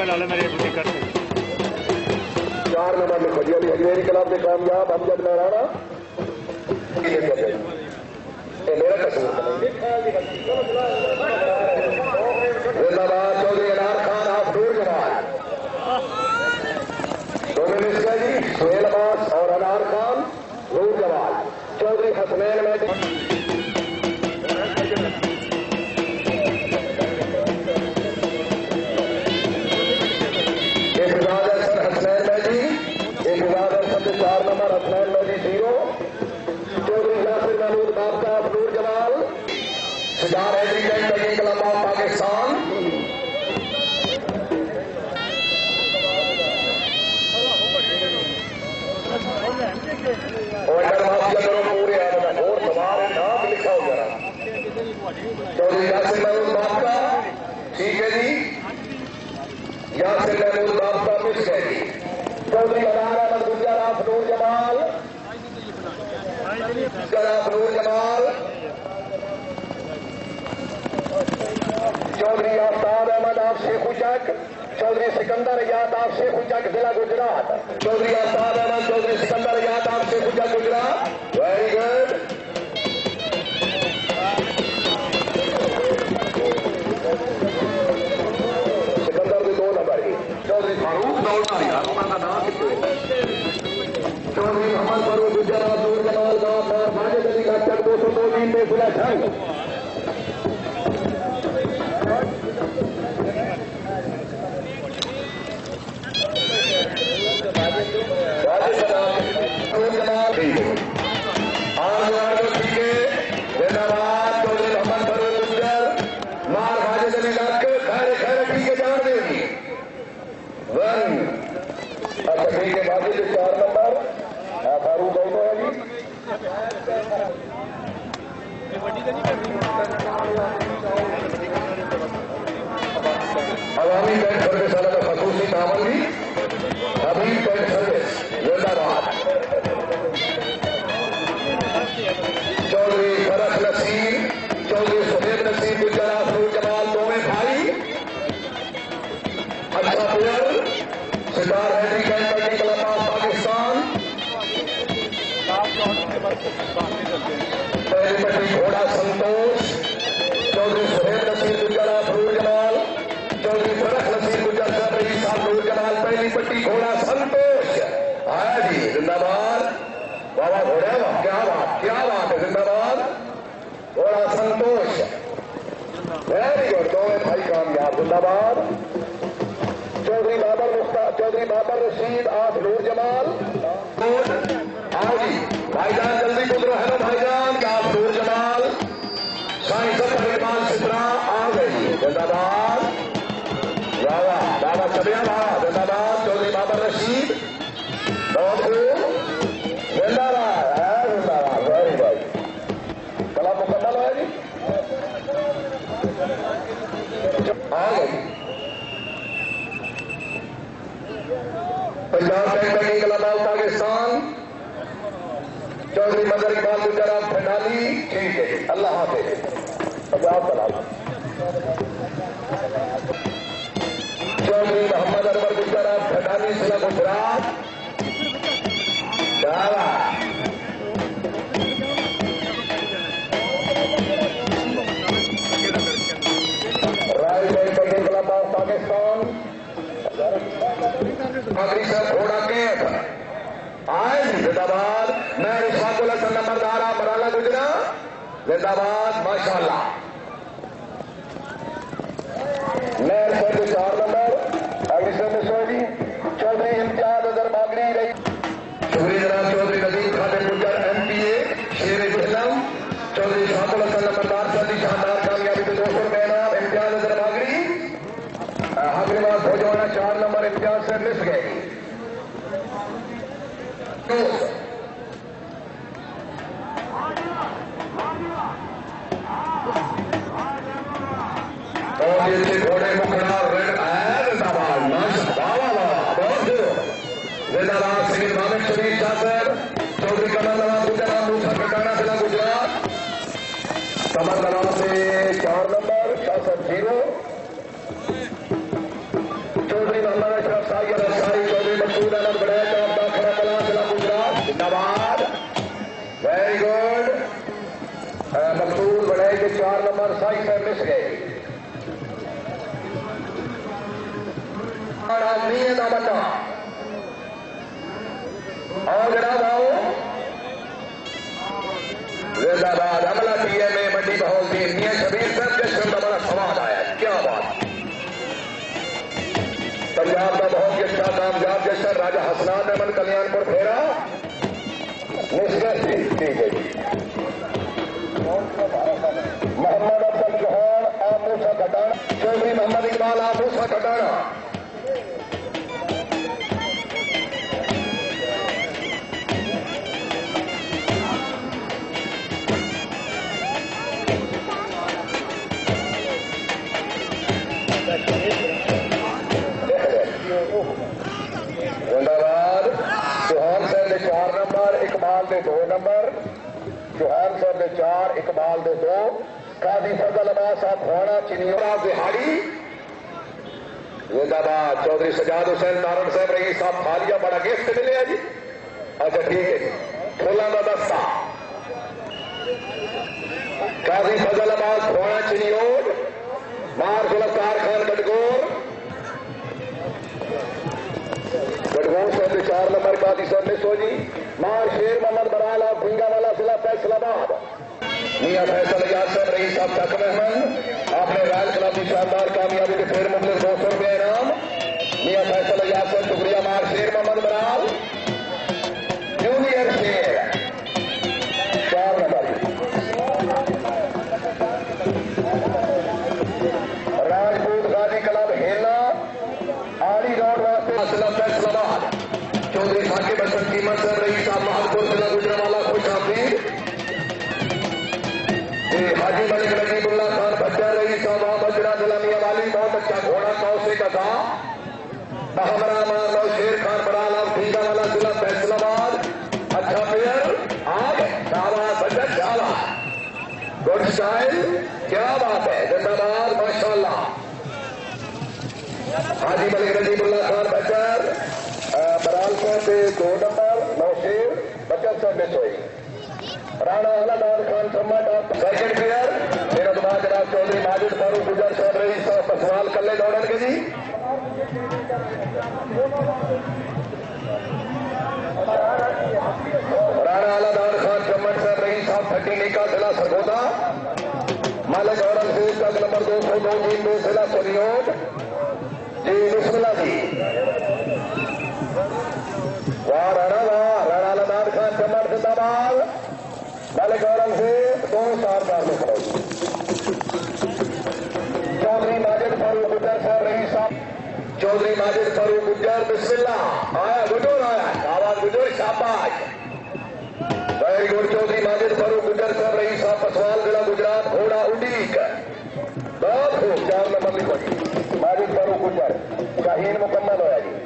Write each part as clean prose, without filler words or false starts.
लाला मेरे बुद्धि करते 4 नंबर लिखो जी। अभी अजमेरी क्लब में कामयाब अमजद महराना मेरा कसूर जिंदाबाद चौधरी अनार खान हाफूर जवान दोनों मिसका जी सुहेल अब्बास और अनार खान नूर जवान चौधरी हसनैन मैदी सिदार एग्रीकल्चर तकनीक क्लब ऑफ पाकिस्तान और पूरे और तुम्हारे नाम लिखा हो जरा चौधरी यासिर महमूद बाबका ठीक है जी यासिर महमूद बाबका मिस है जी चौधरी अनार अहमद गुजर नूर जमाल नूर जमाल चौधरी आफ्ताब अहमद आप शेख उचक चौधरी सिकंदर याद आप शेख उचक जिला गुजरात चौधरी आफ्ताब अहमद चौधरी सिकंदर याद आप शेख उचक गुजरात वेरी गुड सिकंदर भी 2 नंबर ही चौधरी फारूक दौड़ना यार उनका नाम कितने चौधरी मोहम्मद फारूक गुजरात दूर जमाल गांव माजिद अली का चक 202 में खुला ढंग अवामी बैंक सर्विस वाला का खसूसी नामल भी अभी बैंक सर्विस जिंदाबाद चौधरी फरक नसीर चौधरी सुहेब नसीर गुजरात नूर जमाल दोवें भाई अच्छा प्लेयर सितार एग्रीकल्चर तकनीक क्लब ऑफ पाकिस्तान पहली पट्टी घोड़ा संतोष चौधरी सुहेब नसीर गुजरात नूर जमाल चौधरी फरक नसीर गुजर साहब नूर जमाल पहली पट्टी घोड़ा संतोष आया जी जिंदाबाद बाबा घोड़े क्या बात है जिंदाबाद घोड़ा संतोष वेरी गुड दोवें भाई कामयाब जिंदाबाद चौधरी बाबर रशीद आप नूर जमाल आओ जी भाईजान जल्दी गुजरो हेलो भाईजान आप नूर जमाल साइंस मेहमान सिद्रा आ गई जिंदाबाद वाह बाबा चबिया बाबा जिंदाबाद चौधरी बाबर रशीद जिंदाबाद वेरी गुड कला मुकम्मल है जी आ गई पंजाब बैंक तकनीक क्लब ऑफ पाकिस्तान चौधरी मदर इकबाल गुजरात फंडाली ठीक है अल्लाह हाफिज पंजाब सलाम चौधरी मोहम्मद अनवर गुजरात फंडाली जिला गुजरात राय बैंक तकनीक क्लब ऑफ पाकिस्तान घोड़ा कैफ आए जिंदाबाद मैं रिश्वाकुल हसन नंबरदारा मराला गुजरा जिंदाबाद माशाल्लाह मैं 4 नंबर अग्निशमन चौधरी इम्तियाज अजहर बागड़ी रही शुक्रिया जनाब चौधरी नदीम खान गुजर MPA शेर फिल्म चौधरी रिश्वाकुल हसन नंबरदार सदी शानदार कामयाबी के 200 रुपए नाम इम्तियाज अजहर बागड़ी हकरीबाद भोजवाना 4 नंबर इम्तियाज से मिस गए और ये घोड़े मुखड़ा रेड जिंदाबाद बहुत जिंदाबाद सिंह मोहम्मद शरीफ शासर चौधरी कमल नवाज गुजरात दूसरा कटाना जिला गुजरात कमल नवाज से 4 नंबर शासक 0 चौधरी मोहम्मद अशरफ साई चौधरी मकसूद अहमद बड़ैच ऑफ दाखिला कला जिला गुजरात जिंदाबाद। Very good. मकसूद बड़ैच के 4 नंबर साई से मिस गए। आदमी है ना बता और जनाब आओ जिंदाबाद। हमला टीएमए मंडी माहौल टीम मियां शबीर साहब के शब्द का बड़ा स्वाद आया। क्या बात। पंजाब का बहुत ही अच्छा कामयाब जश्न राजा हसनान अहमद कल्याणपुर फेरा निष्कर्ष। ठीक है जी। मोहम्मद अफजल चौहान आपूसा खटाना चौधरी मोहम्मद इकबाल आपूसा खटाना। जिंदाबाद। चौहान साहब ने 4 नंबर इकबाल ने 2 नंबर। चौहान साहब ने 4 इकबाल ने 2। काजी फजल अब्बास साहब खुआना चिनियोरा बिहारी जिंदाबाद। चौधरी सजाद हुसैन नारायण साहब रही साहब थालिया बड़ा गिफ्ट मिले जी। अच्छा ठीक है। फूलों का दस्ता काजी फजल अब्बास खुआना चिनियोर मार गुलफ्तार खान गडगोर साहब 4 नंबर काजी साहब मिस हो जी। मार शेर मोहम्मद बराल और भिंगा वाला जिला फैसलाबाद मियां फैसल याद साहब रही साहब तक मेहमान आपने रॉयल क्लब की शानदार कामयाबी के फेर मुखलिस 200 रुपये इनाम। मियां फैसल याद साहब शुक्रिया। मार शेर मोहम्मद बराल जूनियर शेर 4 नंबर। राजपूत गाजी क्लब हेला आड़ी रोड वास्ते जिला फैसलाबाद चौधरी साकिब हसन कीमत सर रही साहब महलपुर जिला गुजरावाला खुश हाफिज। हाजी मलिक नजीबुल्ला खान भट्टर रही साहब बजरा जिला मियां वाली बहुत अच्छा घोड़ा कौसे का था। बहमरा मार शेर खान बराल भीगा वाला जिला फैसलाबाद। अच्छा प्लेयर आगे शाबाश बच्चा शाला गुड स्टाइल। क्या बात है। जिंदाबाद माशाल्लाह। हाजी मलिक नजीबुल्ला खान भट्टर बराल साहब 2 नंबर नौशेर बचत साहब मिस हुई। राणा हलादार खान सम्मत सेकंड प्लेयर मेरा दिमाग जनाब चौधरी माजिद फारूक गुजर साहब रही साहब पसवाल कल्ले दौड़न के जी। राणा हलादार खान सम्मत साहब रही साहब 30 का जिला सरगोदा मालिक औरंगजेब तक नंबर 202 जी में जिला सरियोट जी बिस्मिल्लाह जी। वाह राणा हलादार खान सम्मत जिंदाबाद। मालिक औरंगजेब 2 स्टार में खड़े। चौधरी माजिद फारूक गुजर साहब रही साहब चौधरी माजिद फारूक गुजर बिस्मिल्लाह आया गुजर आया आवाज गुजर शाबाश। Very good. चौधरी माजिद फारूक गुजर साहब रही साहब पसवाल जिला गुजरात घोड़ा उड़ीक बहुत खूब 4 नंबर लिखो जी। माजिद फारूक गुजर शाहीन मुकम्मल होया जी।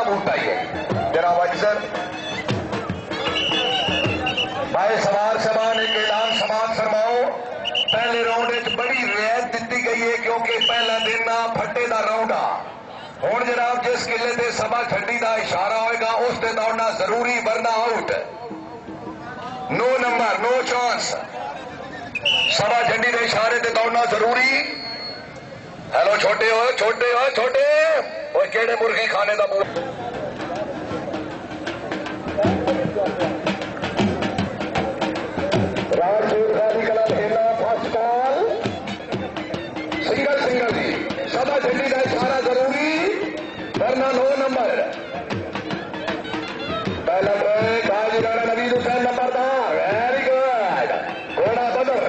बूटा ही है जनाब अफसर भाई सवार समान एक ऐलान समाज फरमाओ। पहले राउंड बड़ी रियायत दी गई है क्योंकि पहला दिन फट्टे का राउंड आ ਹੁਣ जनाब जिस किले से सभा छड्डी का इशारा होगा उस ते दौड़ना जरूरी वरना out. No number no chance. सभा झंडी के इशारे से दौड़ना जरूरी। हेलो छोटे हो छोटे हो छोटे वो केड़े मुर्गी खाने का राजपूत गाड़ी कला खेलना फर्स्ट बॉल सिंगल सिंगल जी। सभा झंडी का इशारा जरूरी वरना नो नंबर। पहला ब्रेक आज राणा नवीद हुसैन नंबर था। वेरी गुड घोड़ा बदर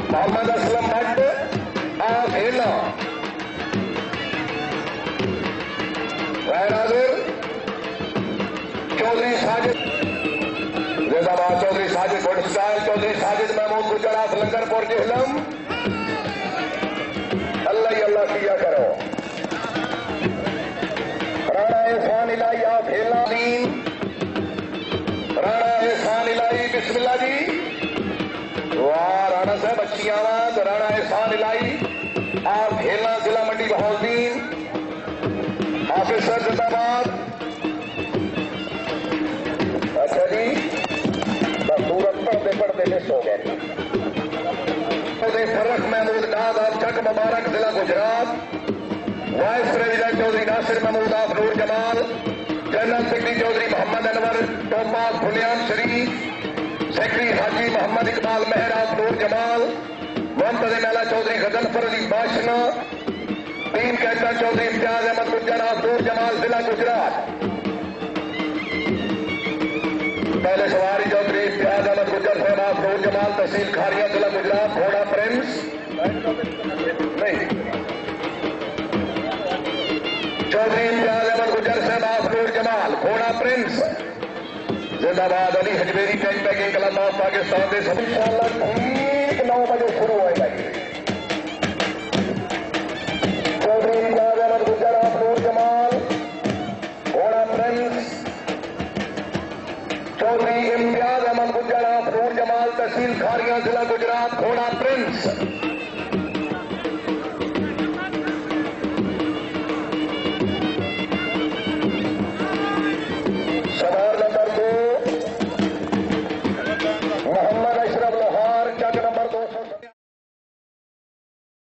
मोहम्मद असलम भट्ट खेलना चौधरी साजिद जिंदाबाद। चौधरी साजिद गुडस्टाइल चौधरी साजिद महमूद गुजरात लंगरपुर जहलम अल्लाह ही अल्लाह किया करो। राणा एहसान इलाही आप खेलना राणा एहसान इलाही बिस्मिल्लाह जी। वाह राणा साहब अच्छी आवाज। राणा एहसान इलाही आप खेलना जिला मंडी बहाउद्दीन ऑफिसर जिंदाबाद। अच्छा जी सूरत पढ़ते पढ़ते मिस हो गए। फर्रख महमूद नाज आप चक मुबारक जिला गुजरात। वाइस प्रेसिडेंट चौधरी नासिर महमूद आप नूर जमाल। जनरल सेक्रेटरी चौधरी मोहम्मद अनवर टोपास फुलियान शरीफ। सेक्रेटरी हाजी मोहम्मद इकबाल मेहर आप नूर जमाल। मुंतजिम आला चौधरी गजनफर अली बाशना। टीम कैप्टन चौधरी इम्तियाज अहमद गुज्जर आप नूर जमाल जिला गुजरात। पहले सवारी चौधरी इम्तियाज अहमद गुज्जर साहब आप नूर जमाल तहसील खारिया जिला गुजरात। घोड़ा प्रिंस नहीं चौधरी इम्तियाज अहमद गुज्जर साहब आप नूर जमाल। घोड़ा प्रिंस जिंदाबाद। अली हजमेरी टैग पैकिंग क्लब ऑफ पाकिस्तान के सभी ठीक 9 बजे शुरू होएगा। चौधरी इम्तियाज अहमद गुज्जर आप नूर जमाल। घोड़ा प्रिंस चौधरी इम्तियाज अहमद गुज्जर आप नूर जमाल तहसील खारिया जिला गुजरात। घोड़ा प्रिंस